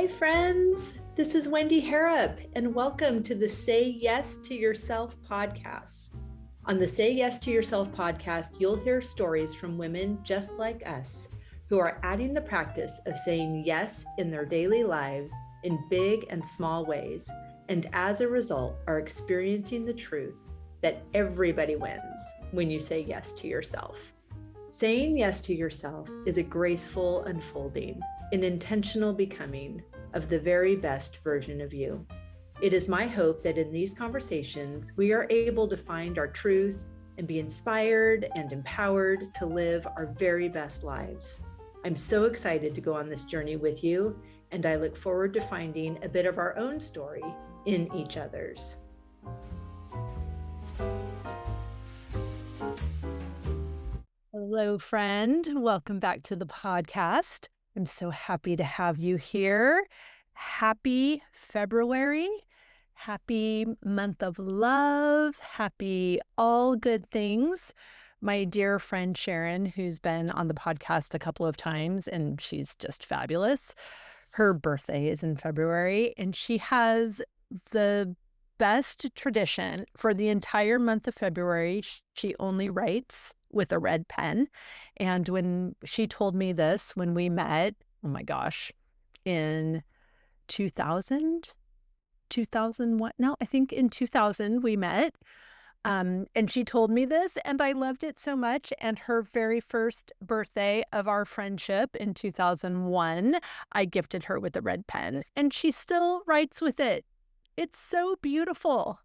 Hi, friends. This is Wendy Harrop, and welcome to the Say Yes to Yourself podcast. On the Say Yes to Yourself podcast, you'll hear stories from women just like us who are adding the practice of saying yes in their daily lives in big and small ways, and as a result, are experiencing the truth that everybody wins when you say yes to yourself. Saying yes to yourself is a graceful unfolding, an intentional becoming of the very best version of you. It is my hope that in these conversations, we are able to find our truth and be inspired and empowered to live our very best lives. I'm so excited to go on this journey with you, and I look forward to finding a bit of our own story in each other's. Hello, friend. Welcome back to the podcast. I'm so happy to have you here. Happy February. Happy month of love. Happy all good things. My dear friend Sharon, who's been on the podcast a couple of times, and she's just fabulous. Her birthday is in February, and she has the best tradition for the entire month of February. She only writes with a red pen. And when she told me this, when we met, oh my gosh, in 2000, what? No, I think in 2000 we met. And she told me this, and I loved it so much. And her very first birthday of our friendship in 2001, I gifted her with a red pen, and she still writes with it. It's so beautiful.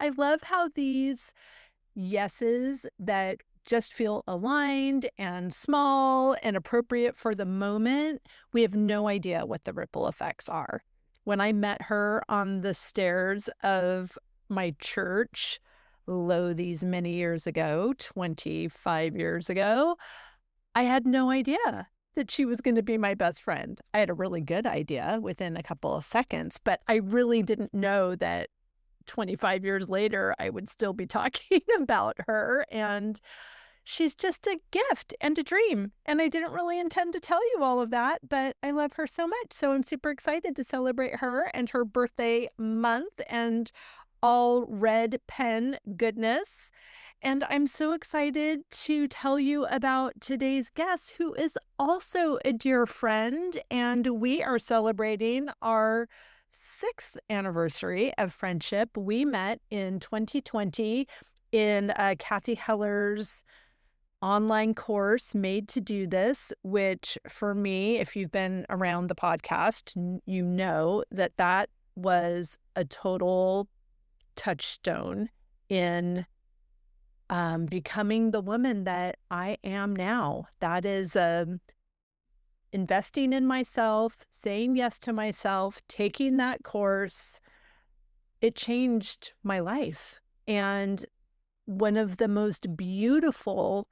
I love how these yeses that just feel aligned and small and appropriate for the moment, we have no idea what the ripple effects are. When I met her on the stairs of my church, these many years ago, 25 years ago, I had no idea that she was going to be my best friend. I had a really good idea within a couple of seconds, but I really didn't know that 25 years later, I would still be talking about her. And she's just a gift and a dream. And I didn't really intend to tell you all of that, but I love her so much. So I'm super excited to celebrate her and her birthday month and all red pen goodness. And I'm so excited to tell you about today's guest, who is also a dear friend. And we are celebrating our 6th anniversary of friendship. We met in 2020 in Kathy Heller's online course, Made to Do This, which for me, if you've been around the podcast, you know that that was a total touchstone in becoming the woman that I am now. That is investing in myself, saying yes to myself, taking that course. It changed my life. And one of the most beautiful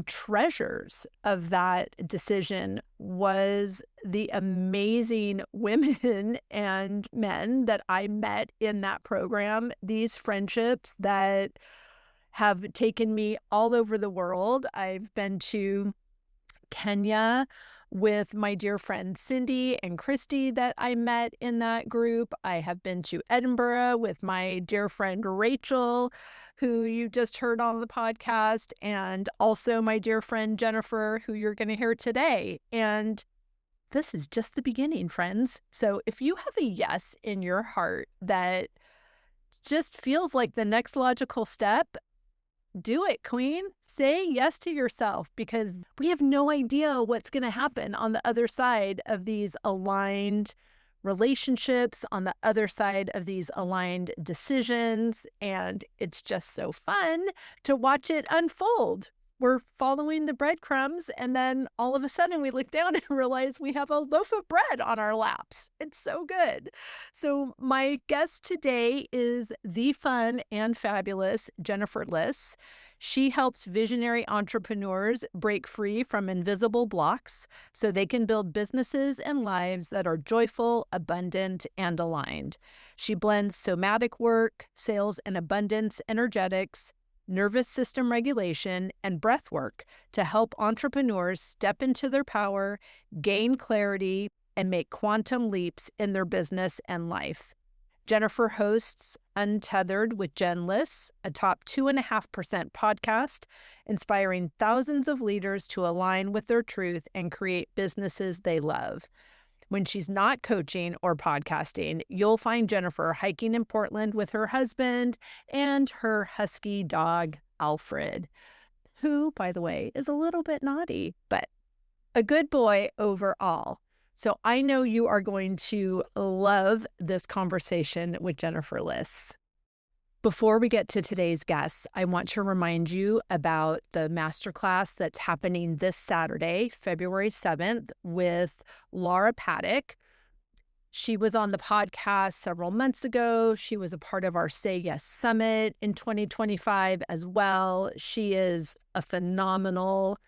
treasures of that decision was the amazing women and men that I met in that program, these friendships that have taken me all over the world. I've been to Kenya with my dear friend Cindy and Christy that I met in that group. I have been to Edinburgh with my dear friend Rachel, who you just heard on the podcast, and also my dear friend Jennifer, who you're going to hear today. And this is just the beginning, friends. So if you have a yes in your heart that just feels like the next logical step, do it, queen. Say yes to yourself, because we have no idea what's going to happen on the other side of these aligned relationships, on the other side of these aligned decisions. And it's just so fun to watch it unfold. We're following the breadcrumbs, and then all of a sudden we look down and realize we have a loaf of bread on our laps. It's so good. So my guest today is the fun and fabulous Jennifer Liss. She helps visionary entrepreneurs break free from invisible blocks so they can build businesses and lives that are joyful, abundant, and aligned. She blends somatic work, sales and abundance energetics, nervous system regulation, and breath work to help entrepreneurs step into their power, gain clarity, and make quantum leaps in their business and life. Jennifer hosts Untethered with Jen Liss, a top 2.5% podcast, inspiring thousands of leaders to align with their truth and create businesses they love. When she's not coaching or podcasting, you'll find Jennifer hiking in Portland with her husband and her husky dog, Alfred, who, by the way, is a little bit naughty, but a good boy overall. So I know you are going to love this conversation with Jennifer Liss. Before we get to today's guests, I want to remind you about the masterclass that's happening this Saturday, February 7th, with Laura Paddock. She was on the podcast several months ago. She was a part of our Say Yes Summit in 2025 as well. She is a phenomenal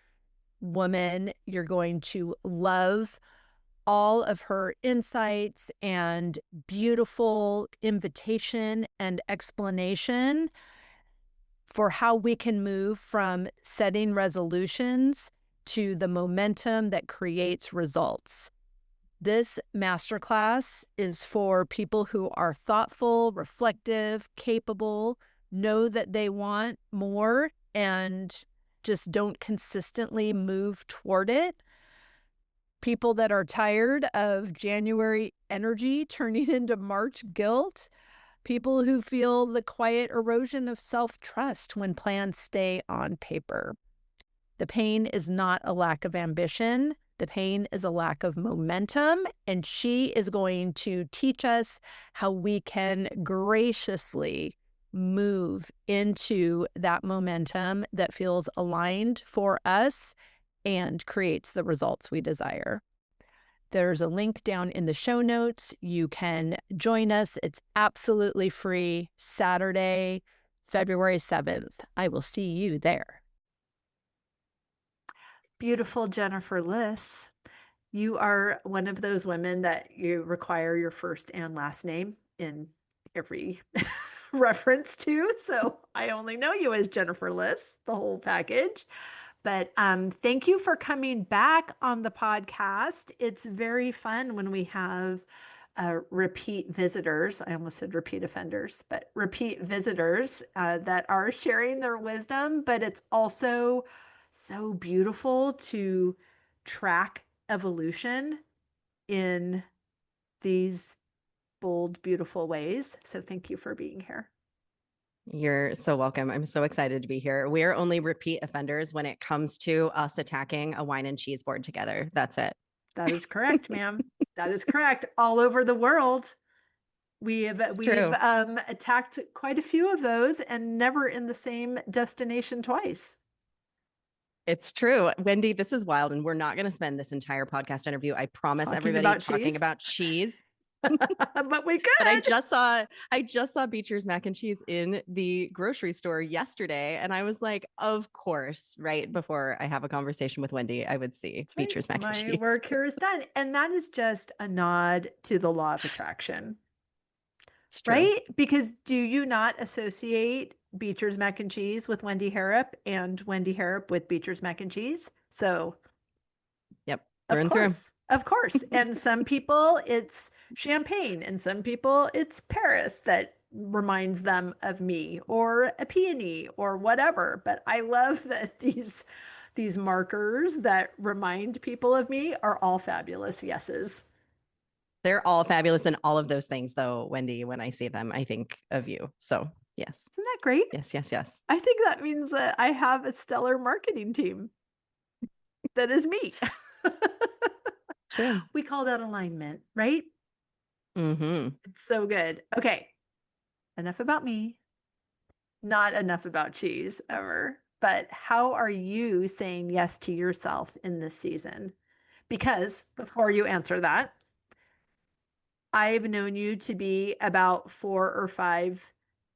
woman. You're going to love all of her insights and beautiful invitation and explanation for how we can move from setting resolutions to the momentum that creates results. This masterclass is for people who are thoughtful, reflective, capable, know that they want more, and just don't consistently move toward it. People that are tired of January energy turning into March guilt. People who feel the quiet erosion of self-trust when plans stay on paper. The pain is not a lack of ambition. The pain is a lack of momentum. And she is going to teach us how we can graciously move into that momentum that feels aligned for us and creates the results we desire. There's a link down in the show notes. You can join us. It's absolutely free. Saturday, February 7th. I will see you there. Beautiful Jennifer Liss. You are one of those women that you require your first and last name in every reference to. So I only know you as Jennifer Liss, the whole package. But thank you for coming back on the podcast. It's very fun when we have repeat visitors. I almost said repeat offenders, but repeat visitors that are sharing their wisdom. But it's also so beautiful to track evolution in these bold, beautiful ways. So thank you for being here. You're so welcome. I'm so excited to be here. We're only repeat offenders when it comes to us attacking a wine and cheese board together. That's it. That is correct, ma'am. That is correct. All over the world, we've attacked quite a few of those and never in the same destination twice. It's true. Wendy, this is wild. And we're not going to spend this entire podcast interview, I promise everybody, talking about cheese. But we could. But I just saw Beecher's mac and cheese in the grocery store yesterday. And I was like, of course, right before I have a conversation with Wendy, I would see Beecher's mac and cheese. My work here is done. And that is just a nod to the law of attraction. It's true. Right? Because do you not associate Beecher's mac and cheese with Wendy Harrop and Wendy Harrop with Beecher's mac and cheese? So yep, through and through. Of course. And some people it's champagne and some people it's Paris that reminds them of me, or a peony or whatever. But I love that these markers that remind people of me are all fabulous yeses. They're all fabulous. And all of those things though, Wendy, when I see them, I think of you. So yes. Isn't that great? Yes, yes, yes. I think that means that I have a stellar marketing team. That is me. True. We call that alignment, right? Mm-hmm. It's so good. Okay. Enough about me. Not enough about cheese ever. But how are you saying yes to yourself in this season? Because before you answer that, I've known you to be about 4 or 5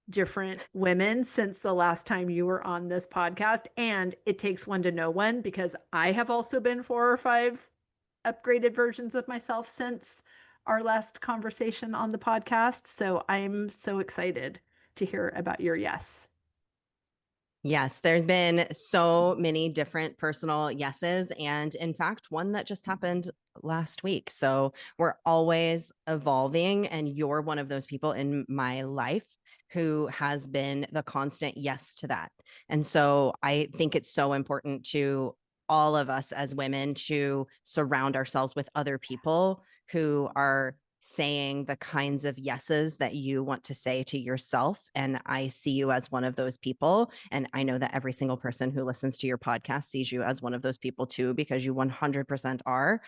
different women since the last time you were on this podcast. And it takes one to know one, because I have also been 4 or 5 upgraded versions of myself since our last conversation on the podcast. So I'm so excited to hear about your yes. Yes, there's been so many different personal yeses. And in fact, one that just happened last week. So we're always evolving, and you're one of those people in my life who has been the constant yes to that. And so I think it's so important to all of us as women to surround ourselves with other people who are saying the kinds of yeses that you want to say to yourself. And I see you as one of those people. And I know that every single person who listens to your podcast sees you as one of those people too, because you 100% are.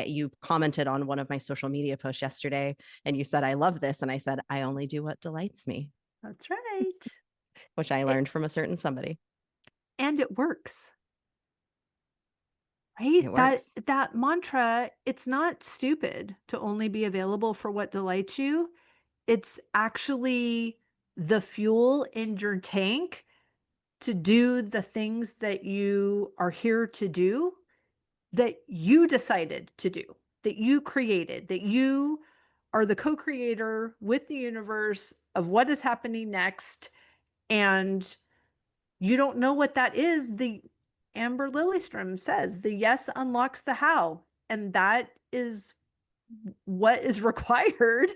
You commented on one of my social media posts yesterday and you said, I love this. And I said, I only do what delights me. That's right. Which I learned from a certain somebody. And it works. Right? It works. That mantra, it's not stupid to only be available for what delights you. It's actually the fuel in your tank to do the things that you are here to do, that you decided to do, that you created, that you are the co-creator with the universe of what is happening next. And you don't know what that is. The Amber Lillystrom says the yes unlocks the how. And that is what is required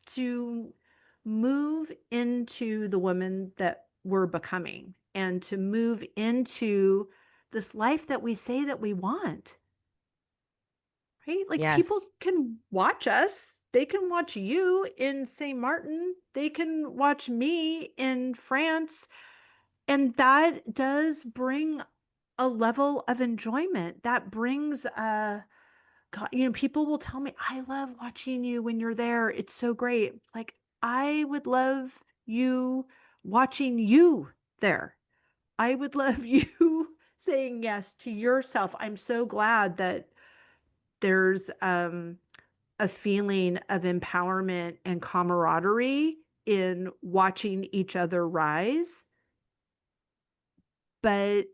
to move into the woman that we're becoming and to move into this life that we say that we want. Right? Like people Yes. can watch us. They can watch you in St. Martin. They can watch me in France. And that does bring a level of enjoyment. That brings God, people will tell me, I love watching you when you're there. It's so great. It's like, I would love you watching you there. I would love you saying yes to yourself. I'm so glad that there's a feeling of empowerment and camaraderie in watching each other rise. But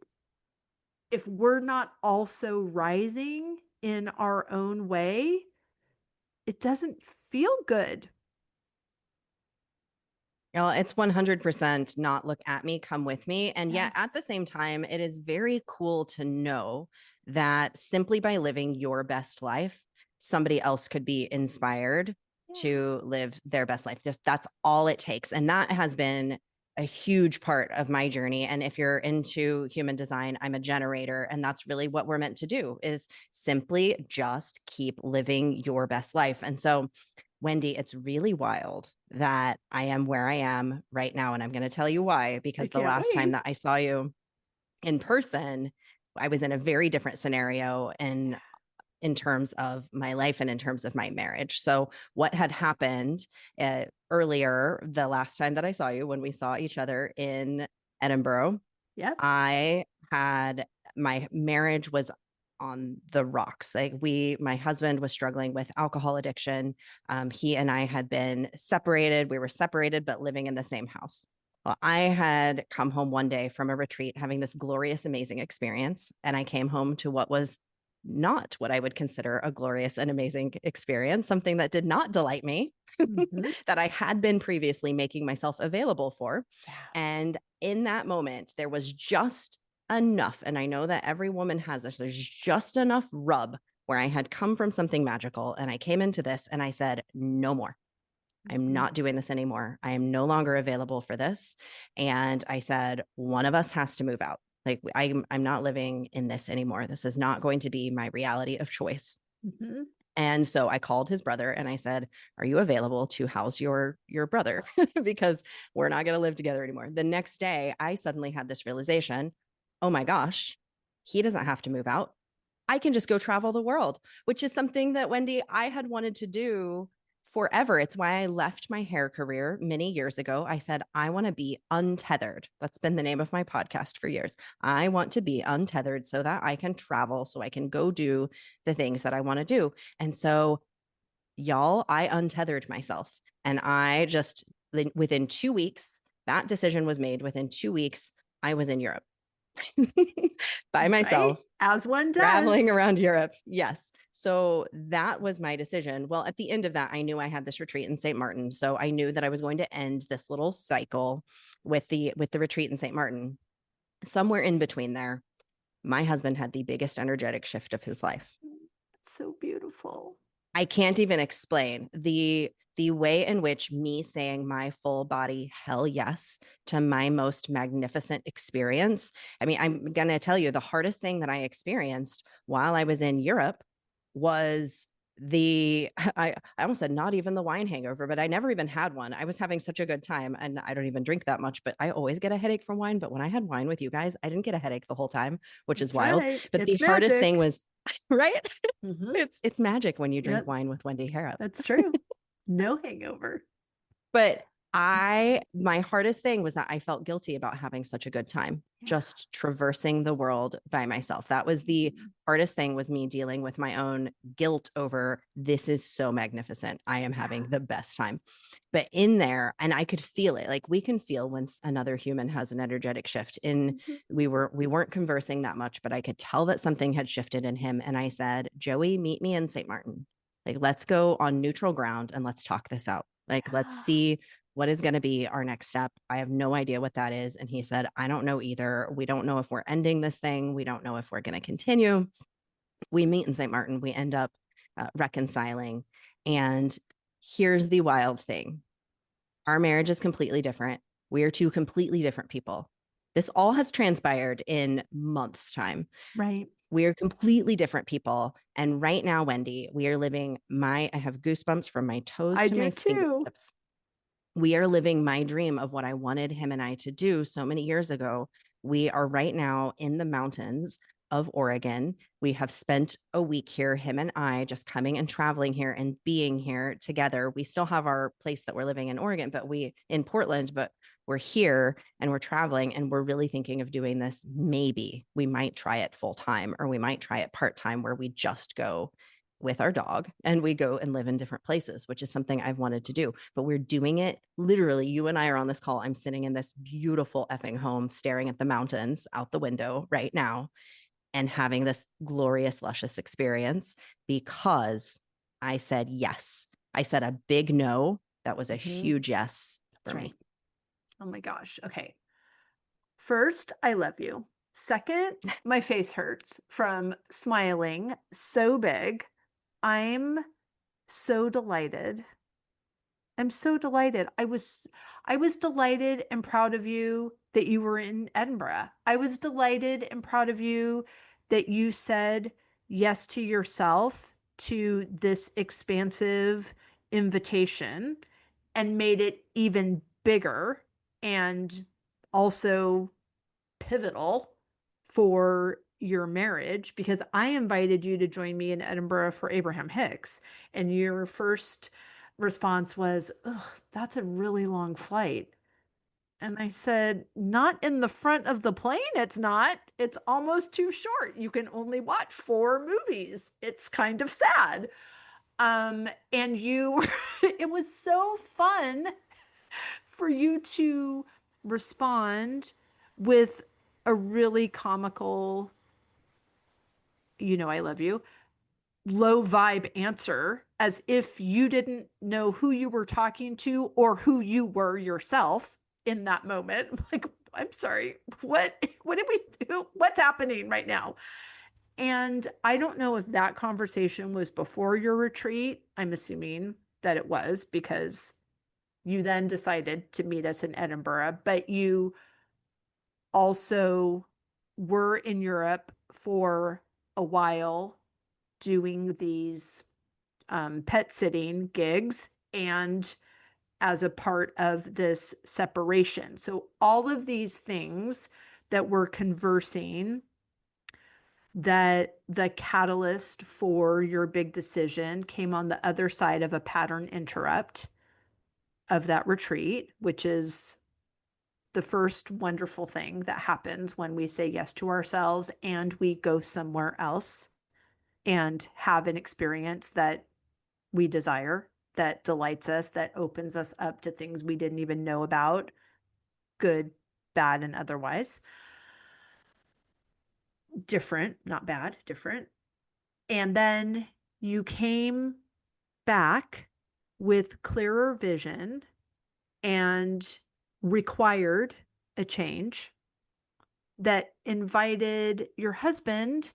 if we're not also rising in our own way, it doesn't feel good. Well, it's 100% not look at me, come with me. And yet at Yes. the same time, it is very cool to know that simply by living your best life, somebody else could be inspired to live their best life. Just that's all it takes. And that has been a huge part of my journey. And if you're into human design, I'm a generator. And that's really what we're meant to do is simply just keep living your best life. And so Wendy, it's really wild that I am where I am right now. And I'm going to tell you why, because the last time that I saw you in person, I was in a very different scenario in terms of my life and in terms of my marriage. So what had happened earlier, the last time that I saw you, when we saw each other in Edinburgh, I had, my marriage was on the rocks. Like my husband was struggling with alcohol addiction. He and I had been separated. We were separated, but living in the same house. Well, I had come home one day from a retreat, having this glorious, amazing experience. And I came home to what was not what I would consider a glorious and amazing experience, something that did not delight me, that I had been previously making myself available for. And in that moment, there was just enough. And I know that every woman has this, there's just enough rub where I had come from something magical and I came into this and I said, no more. I'm not doing this anymore. I am no longer available for this. And I said, one of us has to move out. Like I'm not living in this anymore. This is not going to be my reality of choice. And so I called his brother and I said, are you available to house your brother? Because we're not going to live together anymore. The next day, I suddenly had this realization, oh my gosh, he doesn't have to move out. I can just go travel the world, which is something that, Wendy, I had wanted to do forever. It's why I left my hair career many years ago. I said, I want to be untethered. That's been the name of my podcast for years. I want to be untethered so that I can travel, so I can go do the things that I want to do. And so, y'all, I untethered myself. And I just, within 2 weeks, that decision was made. Within 2 weeks, I was in Europe. By myself, as one does, traveling around Europe. Yes. So that was my decision. Well, at the end of that, I knew I had this retreat in St. Martin. So I knew that I was going to end this little cycle with the retreat in St. Martin. Somewhere in between there, my husband had the biggest energetic shift of his life. so beautiful. I can't even explain the way in which me saying my full body hell yes to my most magnificent experience. I mean, I'm going to tell you the hardest thing that I experienced while I was in Europe was I almost said not even the wine hangover, but I never even had one. I was having such a good time, and I don't even drink that much, but I always get a headache from wine. But when I had wine with you guys, I didn't get a headache the whole time, which is wild. Right. But It's the hardest thing magic. was right. Mhm. It's magic when you drink Yep. wine with Wendy Harrop. That's true. No hangover. But my hardest thing was that I felt guilty about having such a good time, just traversing the world by myself. That was the hardest thing, was me dealing with my own guilt over, this is so magnificent. I am having the best time. But in there, and I could feel it, like we can feel when another human has an energetic shift. We weren't conversing that much, but I could tell that something had shifted in him. And I said, Joey, meet me in St. Martin. Like, let's go on neutral ground and let's talk this out. Like, let's see what is going to be our next step. I have no idea what that is. And he said, I don't know either. We don't know if we're ending this thing. We don't know if we're going to continue. We meet in St. Martin. We end up reconciling. And here's the wild thing. Our marriage is completely different. We are two completely different people. This all has transpired in months' time. Right. We are completely different people. And right now, Wendy, we are living I have goosebumps from my toes I to do my too. fingertips. We are living my dream of what I wanted him and I to do so many years ago. We are right now in the mountains of Oregon. We have spent a week here, him and I, just coming and traveling here and being here together. We still have our place that we're living in Oregon, but in Portland, but we're here and we're traveling, and we're really thinking of doing this. Maybe we might try it full time, or we might try it part time, where we just go with our dog and we go and live in different places, which is something I've wanted to do. But we're doing it literally. You and I are on this call. I'm sitting in this beautiful effing home, staring at the mountains out the window right now and having this glorious, luscious experience because I said yes. I said a big no. That was a huge yes for me. Oh my gosh. Okay. First, I love you. Second, my face hurts from smiling so big. I'm so delighted. I'm so delighted. I was delighted and proud of you that you were in Edinburgh. I was delighted and proud of you that you said yes to yourself, to this expansive invitation, and made it even bigger and also pivotal for your marriage, because I invited you to join me in Edinburgh for Abraham Hicks, and your first response was, "Ugh, that's a really long flight." And I said, "Not in the front of the plane, it's not. It's almost too short. You can only watch 4 movies. It's kind of sad." And you, it was so fun for you to respond with a really comical, I love you, low vibe answer, as if you didn't know who you were talking to or who you were yourself in that moment. Like, I'm sorry, what did we do? What's happening right now? And I don't know if that conversation was before your retreat. I'm assuming that it was, because you then decided to meet us in Edinburgh, but you also were in Europe for a while doing these pet sitting gigs and as a part of this separation. So all of these things that we're conversing, that the catalyst for your big decision came on the other side of a pattern interrupt of that retreat, which is the first wonderful thing that happens when we say yes to ourselves and we go somewhere else and have an experience that we desire, that delights us, that opens us up to things we didn't even know about, good, bad, and otherwise. Different, not bad, different. And then you came back with clearer vision and required a change that invited your husband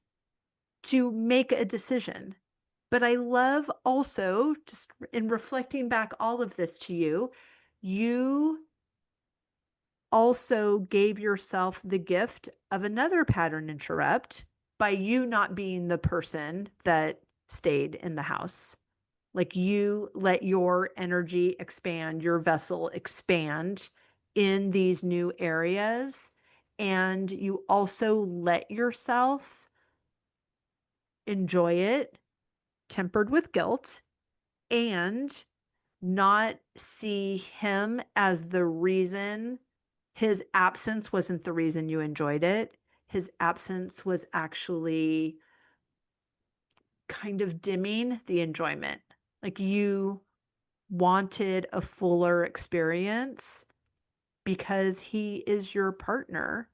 to make a decision. But I love also, just in reflecting back all of this to you, you also gave yourself the gift of another pattern interrupt by you not being the person that stayed in the house. Like you let your energy expand, your vessel expand in these new areas. And you also let yourself enjoy it, tempered with guilt, and not see him as the reason. His absence wasn't the reason you enjoyed it. His absence was actually kind of dimming the enjoyment. Like you wanted a fuller experience because he is your partner,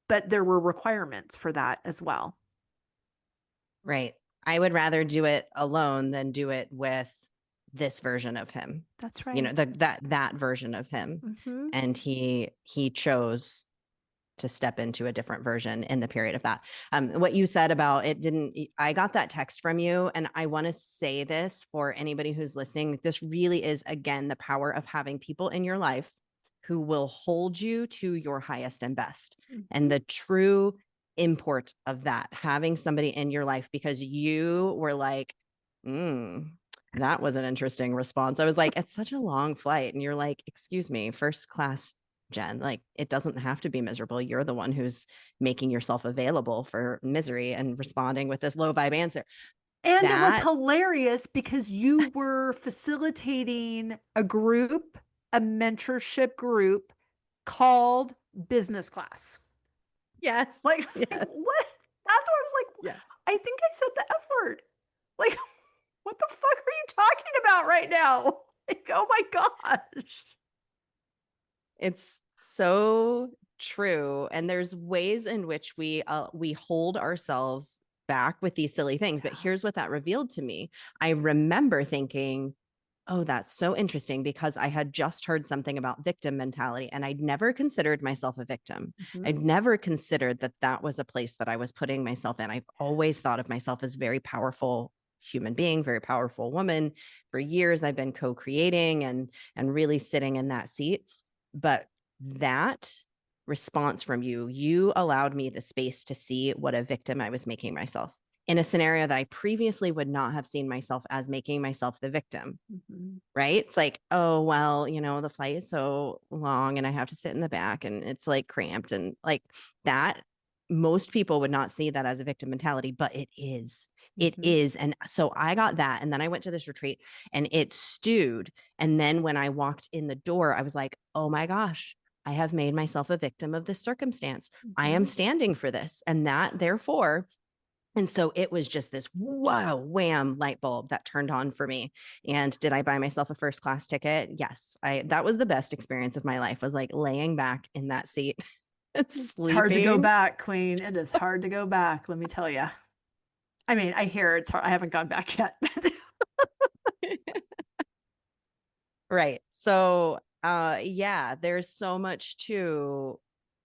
but there were requirements for that as well. Right. I would rather do it alone than do it with this version of him. That's right. You know, that version of him. Mm-hmm. And he chose to step into a different version in the period of that. What you said about it didn't, I got that text from you. And I want to say this for anybody who's listening. This really is, again, the power of having people in your life who will hold you to your highest and best. Mm-hmm. And the true import of that, having somebody in your life because you were like, that was an interesting response. I was like, it's such a long flight. And you're like, excuse me, first class, Jen, like it doesn't have to be miserable. You're the one who's making yourself available for misery and responding with this low vibe answer. And it was hilarious because you were facilitating a group, a mentorship group called Business Class. Yes. Like, yes. Like, what? That's where I was like, yes. I think I said the F word. Like, what the fuck are you talking about right now? Like, oh my gosh. It's so true. And there's ways in which we hold ourselves back with these silly things. But here's what that revealed to me. I remember thinking, oh, that's so interesting because I had just heard something about victim mentality and I'd never considered myself a victim. Mm-hmm. I'd never considered that that was a place that I was putting myself in. I've always thought of myself as very powerful human being, very powerful woman. For years, I've been co-creating and really sitting in that seat. But that response from you allowed me the space to see what a victim I was making myself in a scenario that I previously would not have seen myself as making myself the victim. Mm-hmm. Right. It's like, oh, well, you know, the flight is so long and I have to sit in the back and it's like cramped and like that. Most people would not see that as a victim mentality, but it is. It is. And so I got that. And then I went to this retreat and it stewed. And then when I walked in the door, I was like, oh my gosh, I have made myself a victim of this circumstance. I am standing for this. And that, therefore, and so it was just this wham light bulb that turned on for me. And did I buy myself a first class ticket? Yes. That was the best experience of my life, was like laying back in that seat. It's hard to go back, Queen. It is hard to go back. Let me tell you. I mean, I hear it's hard. I haven't gone back yet. Right. So, yeah, there's so much to,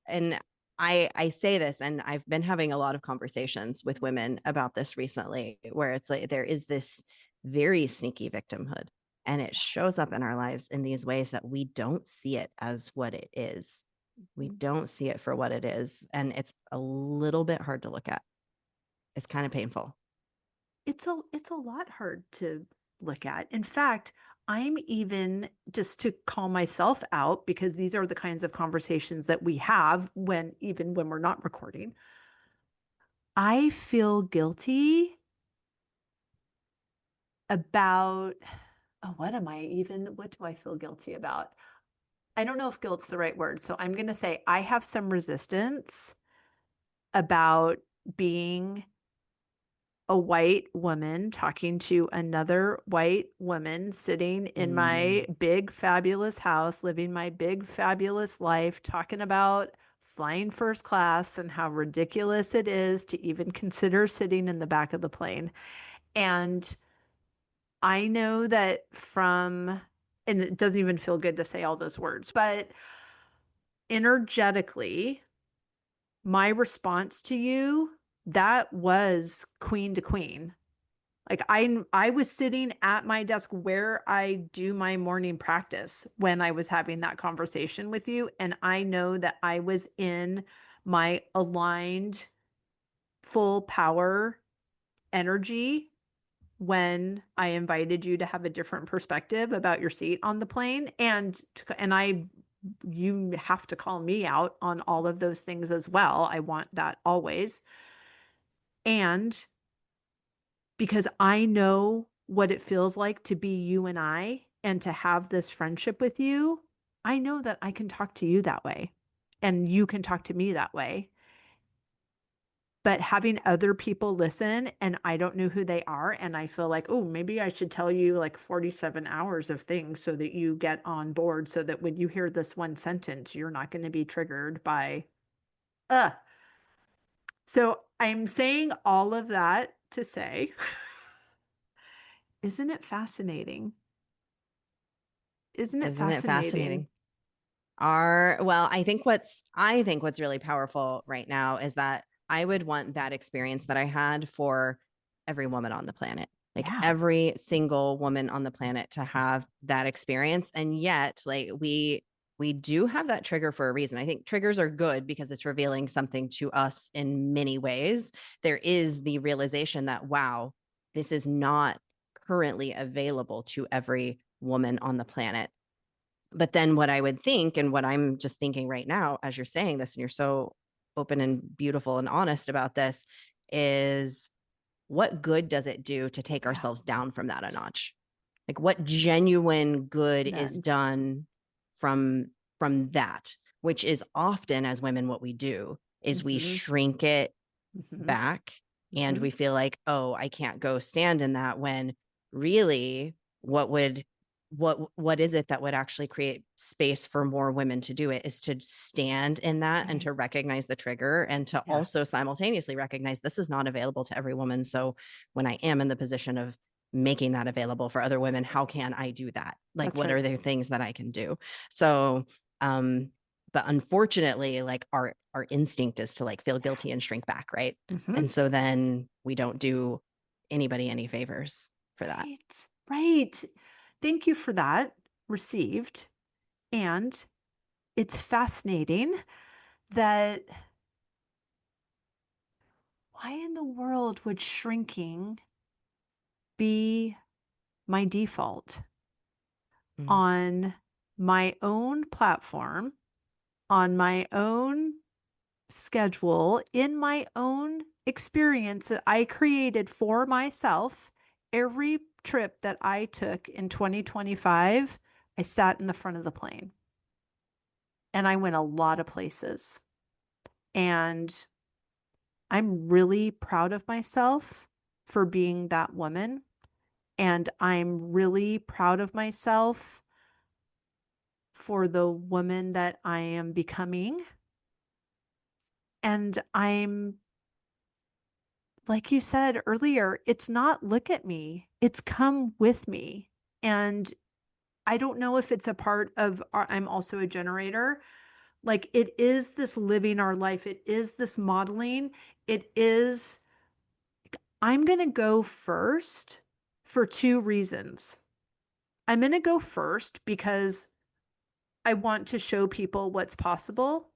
and I say this, and I've been having a lot of conversations with women about this recently, where it's like there is this very sneaky victimhood, and it shows up in our lives in these ways that we don't see it as what it is. We don't see it for what it is, and it's a little bit hard to look at. It's kind of painful. It's a lot hard to look at. In fact, I'm even, just to call myself out, because these are the kinds of conversations that we have even when we're not recording. I feel guilty about, what do I feel guilty about? I don't know if guilt's the right word. So I'm going to say I have some resistance about being a white woman talking to another white woman sitting in my big, fabulous house, living my big, fabulous life, talking about flying first class and how ridiculous it is to even consider sitting in the back of the plane. And I know that and it doesn't even feel good to say all those words, but energetically, my response to you, that was queen to queen. Like I was sitting at my desk where I do my morning practice when I was having that conversation with you. And I know that I was in my aligned, full power energy when I invited you to have a different perspective about your seat on the plane. You have to call me out on all of those things as well. I want that always. And because I know what it feels like to be you and I and to have this friendship with you, I know that I can talk to you that way and you can talk to me that way. But having other people listen and I don't know who they are, and I feel like, oh, maybe I should tell you like 47 hours of things so that you get on board, so that when you hear this one sentence, you're not going to be triggered by, uh. So I'm saying all of that to say, isn't it fascinating? Isn't it Isn't it fascinating? fascinating? Well, I think what's really powerful right now is that I would want that experience that I had for every woman on the planet. Like Yeah. every single woman on the planet to have that experience. And yet, like we do have that trigger for a reason. I think triggers are good because it's revealing something to us in many ways. There is the realization that, wow, this is not currently available to every woman on the planet. But then what I would think, and what I'm just thinking right now, as you're saying this, and you're so open and beautiful and honest about this, is what good does it do to take ourselves down from that a notch? Like what genuine good is done from that, which is often as women, what we do is we shrink it back and we feel like, oh, I can't go stand in that, when really what is it that would actually create space for more women to do it is to stand in that and to recognize the trigger and to also simultaneously recognize this is not available to every woman. So when I am in the position of making that available for other women, how can I do that? Like, That's what right. are the things that I can do? So, but unfortunately, like our instinct is to like feel guilty and shrink back, right? And so then we don't do anybody any favors for that. Right. Thank you for that. Received. And it's fascinating that why in the world would shrinking be my default on my own platform, on my own schedule, in my own experience that I created for myself? Every trip that I took in 2025, I sat in the front of the plane and I went a lot of places. And I'm really proud of myself for being that woman. And I'm really proud of myself for the woman that I am becoming. And I'm, like you said earlier, it's not look at me, it's come with me. And I don't know if it's a part of I'm also a generator. Like it is this living our life, it is this modeling, it is, I'm going to go first for two reasons. I'm going to go first because I want to show people what's possible.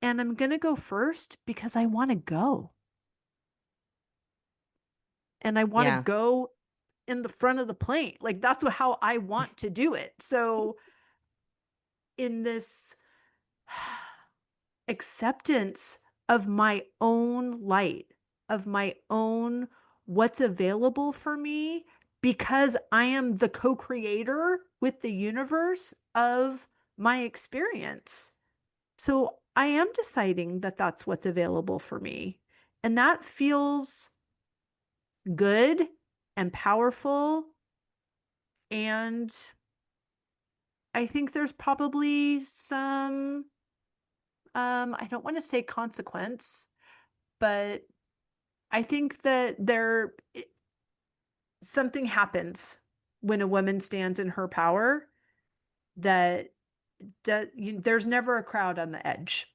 And I'm going to go first because I want to go. And I want to go in the front of the plane. Like that's how I want to do it. So in this acceptance of my own light, of my own what's available for me, because I am the co-creator with the universe of my experience. So I am deciding that that's what's available for me. And that feels good and powerful. And I think there's probably some, I don't want to say consequence, but I think that something happens when a woman stands in her power that there's never a crowd on the edge,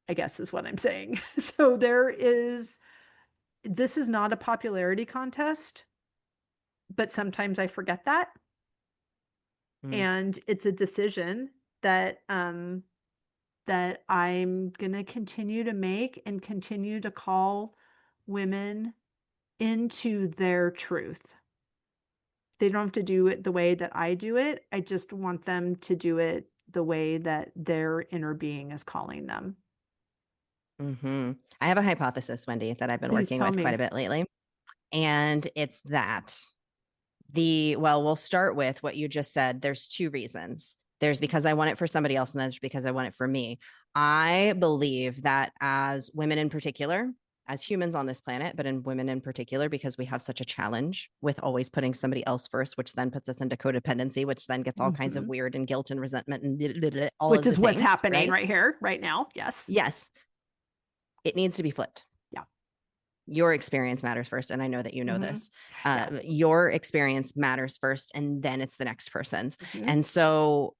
I guess is what I'm saying. So this is not a popularity contest. but sometimes I forget that. Mm. And it's a decision that that I'm going to continue to make and continue to call women into their truth. They don't have to do it the way that I do it. I just want them to do it the way that their inner being is calling them. I have a hypothesis, Wendy, that I've been Please working tell with quite me. a bit lately. And it's that we'll start with what you just said. There's two reasons. There's because I want it for somebody else, and there's because I want it for me. I believe that as women in particular, as humans on this planet, but in women in particular, because we have such a challenge with always putting somebody else first, which then puts us into codependency, which then gets all kinds of weird and guilt and resentment and all Which of the is what's things, happening right? right here, right now. Yes. Yes. It needs to be flipped. Yeah. Your experience matters first. And I know that you know this. Yeah. Your experience matters first, and then it's the next person's. Mhm. And so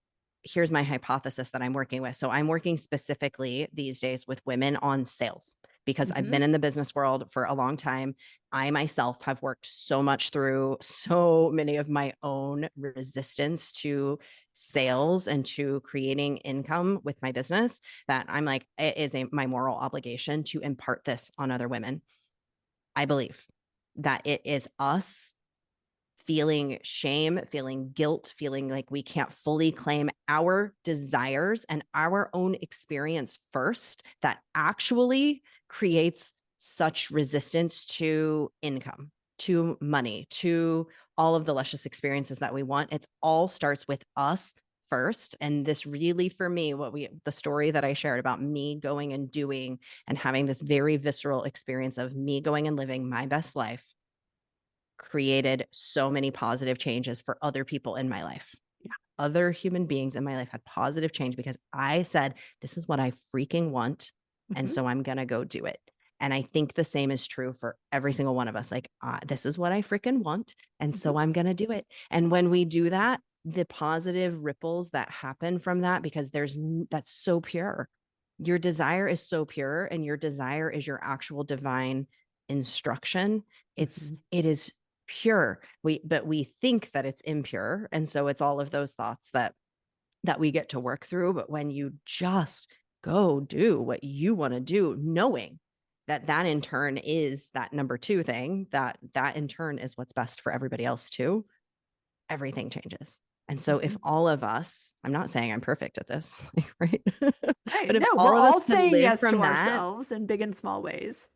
here's my hypothesis that I'm working with. So I'm working specifically these days with women on sales because I've been in the business world for a long time. I myself have worked so much through so many of my own resistance to sales and to creating income with my business that I'm like, it is my moral obligation to impart this on other women. I believe that it is us feeling shame, feeling guilt, feeling like we can't fully claim our desires and our own experience first that actually creates such resistance to income, to money, to all of the luscious experiences that we want. It all starts with us first. And this really, for me, the story that I shared about me going and doing and having this very visceral experience of me going and living my best life created so many positive changes for other people in my life. Yeah. Other human beings in my life had positive change because I said, this is what I freaking want. And so I'm going to go do it. And I think the same is true for every single one of us. Like, this is what I freaking want. And so I'm going to do it. And when we do that, the positive ripples that happen from that, because that's so pure. Your desire is so pure, and your desire is your actual divine instruction. It is pure. But we think that it's impure. And so it's all of those thoughts that we get to work through. But when you just go do what you want to do, knowing that in turn is that number two thing, that in turn is what's best for everybody else too, everything changes. And so if all of us, I'm not saying I'm perfect at this, right? But if No, all we're of all us can saying live yes from to that, ourselves in big and small ways.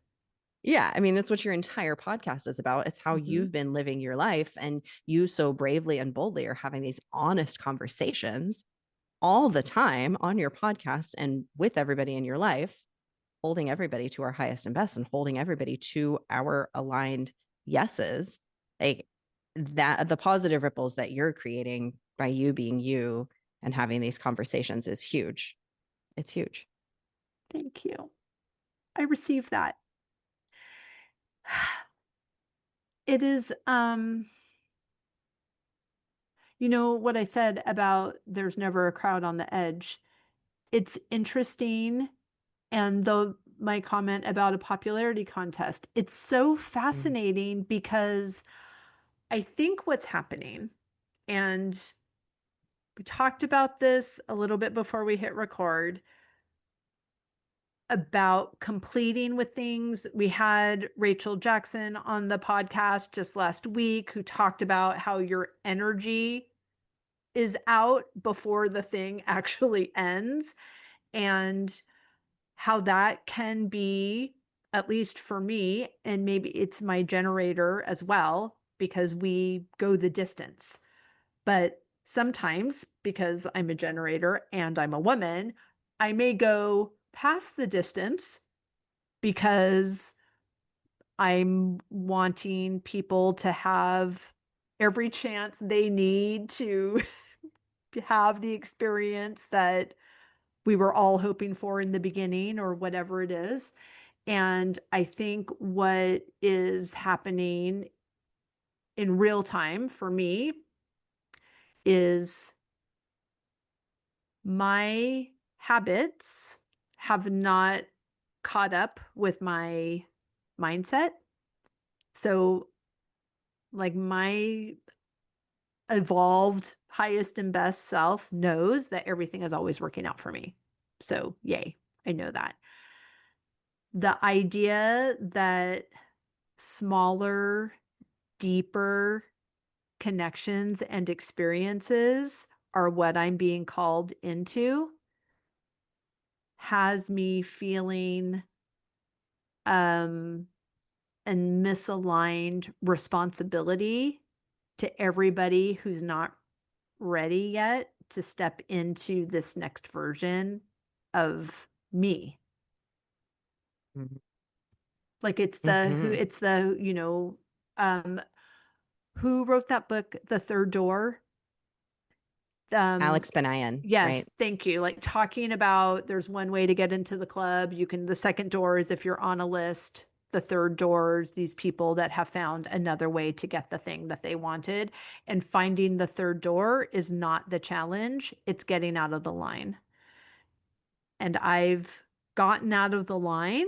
yeah, I mean, that's what your entire podcast is about. It's how you've been living your life, and you so bravely and boldly are having these honest conversations all the time on your podcast and with everybody in your life, holding everybody to our highest and best and holding everybody to our aligned yeses. Like that, the positive ripples that you're creating by you being you and having these conversations is huge. It's huge. Thank you. I received that. It is, you know what I said about there's never a crowd on the edge. It's interesting. And my comment about a popularity contest, it's so fascinating because I think what's happening, and we talked about this a little bit before we hit record, about completing with things. We had Rachel Jackson on the podcast just last week who talked about how your energy is out before the thing actually ends, and how that can be, at least for me, and maybe it's my generator as well, because we go the distance. But sometimes, because I'm a generator and I'm a woman, I may go past the distance because I'm wanting people to have every chance they need to have the experience that we were all hoping for in the beginning, or whatever it is. And I think what is happening in real time for me is my habits have not caught up with my mindset. So Like my evolved highest and best self knows that everything is always working out for me. So, yay, I know that. The idea that smaller, deeper connections and experiences are what I'm being called into has me feeling and misaligned responsibility to everybody who's not ready yet to step into this next version of me. Mhm. Like it's Mhm. the, who wrote that book, The Third Door? Um, Alex Benayan, right? yes, thank you. Like talking about there's one way to get into the club. The second door is if you're on a list. The third door is these people that have found another way to get the thing that they wanted. And finding the third door is not the challenge, it's getting out of the line. And I've gotten out of the line,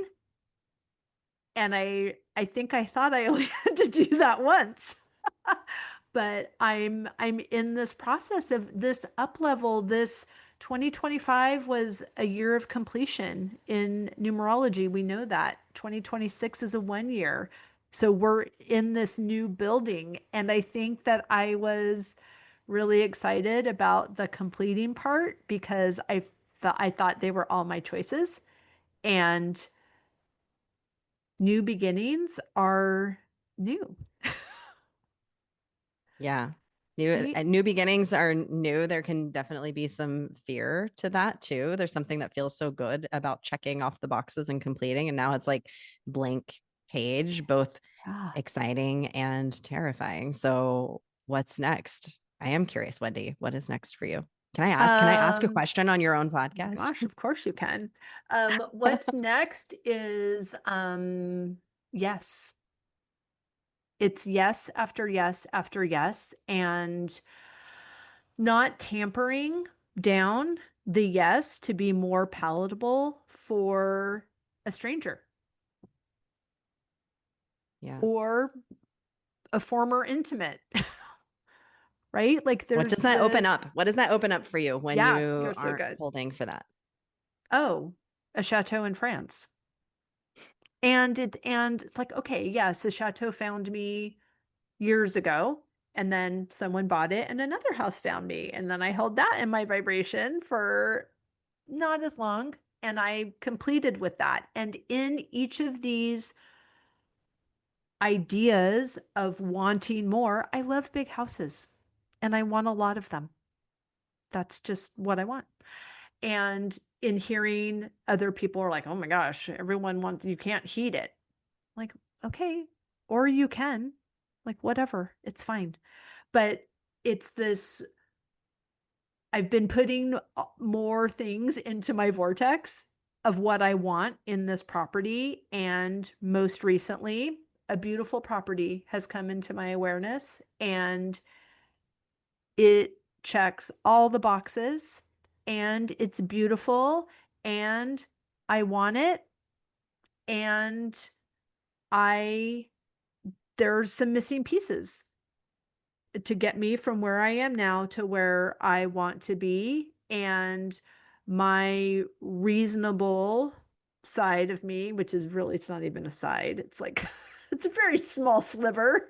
and I think I thought I only had to do that once. But I'm in this process of this up level. This 2025 was a year of completion in numerology. We know that 2026 is a 1 year. So we're in this new building. And I think that I was really excited about the completing part because I thought they were all my choices. And new beginnings are new. Yeah. Right? New beginnings are new. There can definitely be some fear to that too. There's something that feels so good about checking off the boxes and completing. And now it's like blank page, both Yeah. exciting and terrifying. So what's next? I am curious, Wendy, what is next for you? Can I ask a question on your own podcast? Gosh, of course you can. What's next is yes. It's yes after yes after yes, and not tampering down the yes to be more palatable for a stranger Yeah. or a former intimate. Right? Like What there's does that open this, up? What does that open up for you when yeah, you you're so aren't good. holding for that? Oh, a chateau in France. And it's like, okay, yes, the chateau found me years ago, and then someone bought it and another house found me, and then I held that in my vibration for not as long, and I completed with that. And in each of these ideas of wanting more, I love big houses and I want a lot of them. That's just what I want. And in hearing other people are like, oh my gosh, everyone wants, you can't heat it. Like, okay, or you can, like, whatever, it's fine. But it's this, I've been putting more things into my vortex of what I want in this property. And most recently, a beautiful property has come into my awareness, and it checks all the boxes, and it's beautiful, and I want it. And I, there's some missing pieces to get me from where I am now to where I want to be. And my reasonable side of me, which is really, it's not even a side, it's like, it's a very small sliver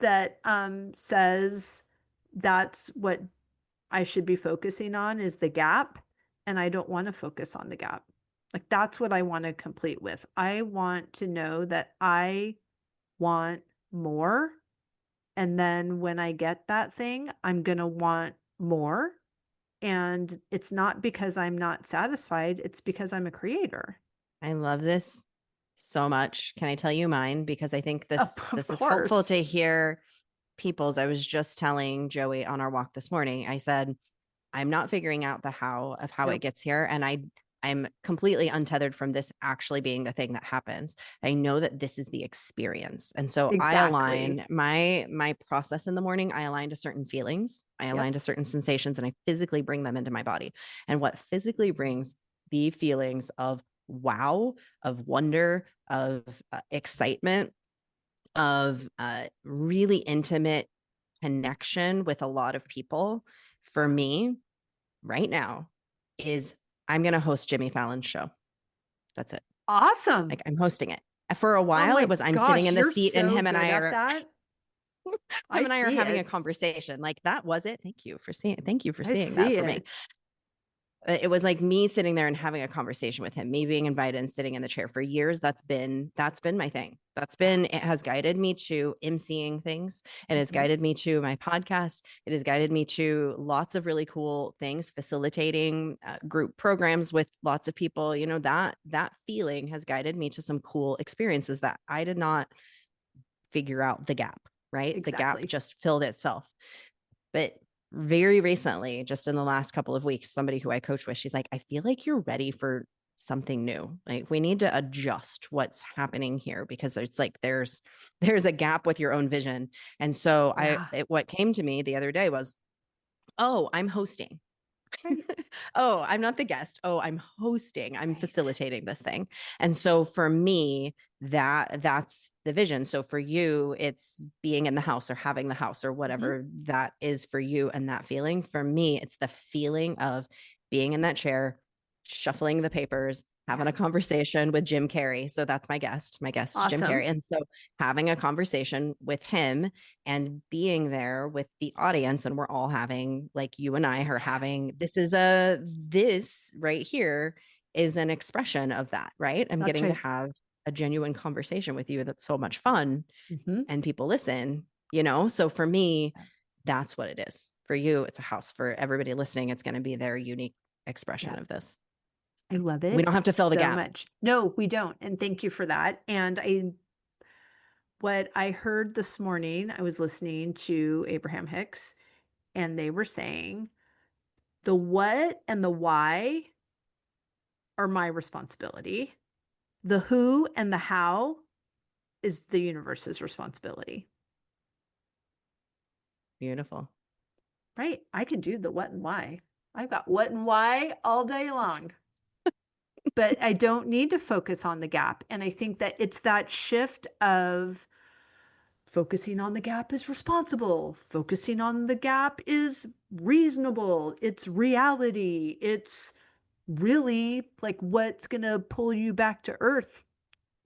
that says that's what I should be focusing on is the gap. And I don't want to focus on the gap. Like that's what I want to complete with. I want to know that I want more, and then when I get that thing, I'm going to want more. And it's not because I'm not satisfied, it's because I'm a creator. I love this so much. Can I tell you mine? Because I think Oh, of this is helpful course. to hear people's. I was just telling Joey on our walk this morning. I said, I'm not figuring out the how of how it Nope. gets here. And I'm completely untethered from this actually being the thing that happens. I know that this is the experience. And so I Exactly. align my process in the morning. I align to certain feelings. I align Yep. to certain sensations, and I physically bring them into my body. And what physically brings the feelings of wow, of wonder, of excitement of really intimate connection with a lot of people for me right now is I'm going to host Jimmy Fallon's show. That's it. Awesome. Like, I'm hosting it. For a Oh while, my it was I'm gosh, sitting in the you're seat and so him and good I at are that. him I and I are see having it. a conversation. Like, that was it. Thank you for seeing I that see for me. it. It was like me sitting there and having a conversation with him, me being invited and sitting in the chair for years. That's been my thing. It has guided me to emceeing things. It has guided me to my podcast. It has guided me to lots of really cool things, facilitating group programs with lots of people. You know, that feeling has guided me to some cool experiences that I did not figure out the gap, right? Exactly. The gap just filled itself. But very recently, just in the last couple of weeks, somebody who I coach with, she's like, I feel like you're ready for something new. Like, we need to adjust what's happening here because there's a gap with your own vision. And so what came to me the other day was, oh, I'm hosting. Oh, I'm not the guest. Oh, I'm hosting. I'm facilitating this thing. And so for me, that's the vision. So for you, it's being in the house or having the house or whatever that is for you and that feeling. For me, it's the feeling of being in that chair, shuffling the papers, having a conversation with Jim Carrey. So that's my guest. My guest is Jim Carrey. And so having a conversation with him and being there with the audience, and we're all having, like you and I are having, this right here is an expression of that, right? I'm getting to have a genuine conversation with you. That's so much fun. And people listen, you know? So for me, that's what it is. For you, it's a house. For everybody listening, it's going to be their unique expression of this. I love it. We don't have to fill the gap. Much. No, we don't. And thank you for that. And what I heard this morning, I was listening to Abraham Hicks, and they were saying the what and the why are my responsibility. The who and the how is the universe's responsibility. Beautiful. Right. I can do the what and why. I've got what and why all day long. But I don't need to focus on the gap. And I think that it's that shift of focusing on the gap is responsible. Focusing on the gap is reasonable. It's reality. It's really like what's going to pull you back to earth,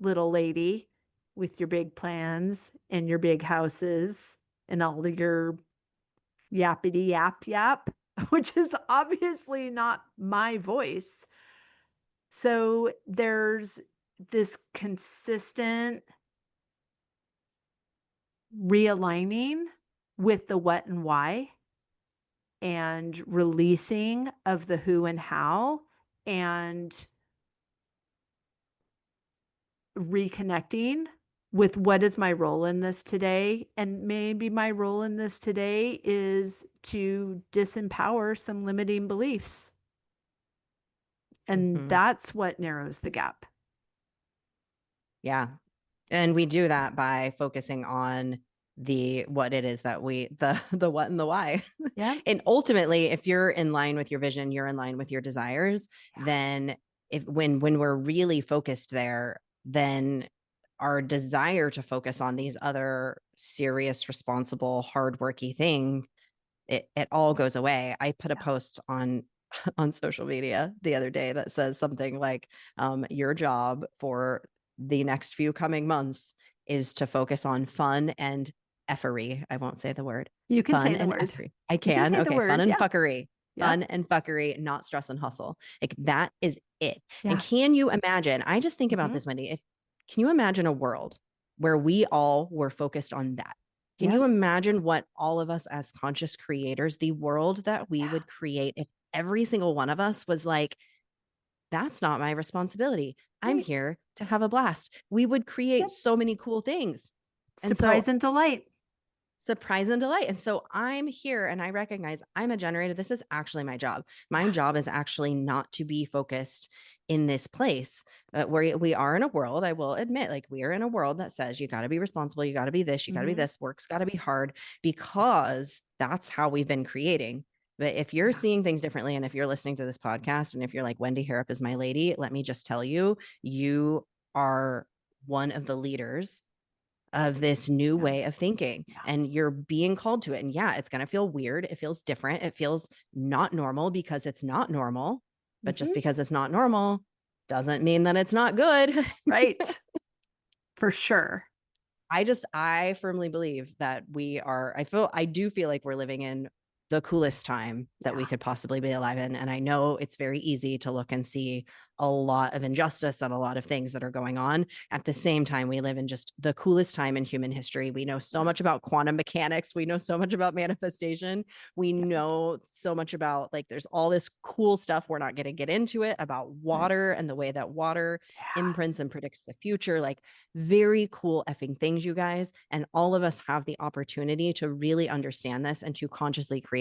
little lady, with your big plans and your big houses and all of your yappity yap, which is obviously not my voice. So there's this consistent realigning with the what and why and releasing of the who and how and reconnecting with what is my role in this today. And maybe my role in this today is to disempower some limiting beliefs. And that's what narrows the gap. Yeah. And we do that by focusing on the what it is that the what and the why. Yeah. And ultimately, if you're in line with your vision, you're in line with your desires, then when we're really focused there, then our desire to focus on these other serious, responsible, hardworking thing, it all goes away. I put a post on social media the other day that says something like, your job for the next few coming months is to focus on fun and effery. I won't say the word. You can fun say the and word. effery. I can. Okay. Fun and fuckery. Yeah. Fun and fuckery, not stress and hustle. Like, that is it. Yeah. And can you imagine? I just think about this, Wendy. Can you imagine a world where we all were focused on that? Can you imagine what all of us as conscious creators, the world that we would create if every single one of us was like, that's not my responsibility. I'm here to have a blast. We would create so many cool things. Surprise and delight. Surprise and delight. And so I'm here and I recognize I'm a generator. This is actually my job. My job is actually not to be focused in this place where we are in a world. I will admit, like, we are in a world that says you got to be responsible. You got to be this, you got to be this, work's got to be hard, because that's how we've been creating. But if you're seeing things differently, and if you're listening to this podcast, and if you're like, Wendy Harrop is my lady, let me just tell you, you are one of the leaders of this new Yeah. way of thinking, Yeah. and you're being called to it. And yeah, it's going to feel weird. It feels different. It feels not normal because it's not normal. But just because it's not normal doesn't mean that it's not good. Right. For sure. I firmly believe that I do feel like we're living in the coolest time that we could possibly be alive in. And I know it's very easy to look and see a lot of injustice and a lot of things that are going on. At the same time, we live in just the coolest time in human history. We know so much about quantum mechanics. We know so much about manifestation. We know so much about, like, there's all this cool stuff. We're not going to get into it about water and the way that water imprints and predicts the future. Like, very cool effing things, you guys. And all of us have the opportunity to really understand this and to consciously create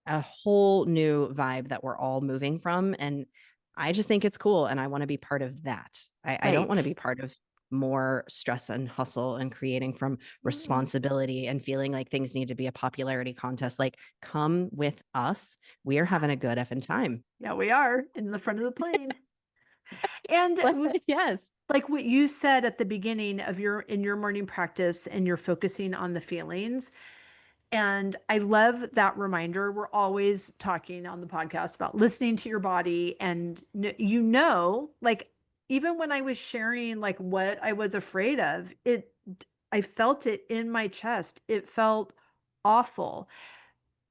a whole new vibe that we're all moving from. And I just think it's cool. And I want to be part of that. I don't want to be part of more stress and hustle and creating from responsibility and feeling like things need to be a popularity contest. Like, come with us. We are having a good effing time. Yeah, we are in the front of the plane. And yes, like what you said at the beginning of in your morning practice, and you're focusing on the feelings. And I love that reminder. We're always talking on the podcast about listening to your body. And like, even when I was sharing like what I was afraid of, I felt it in my chest. It felt awful.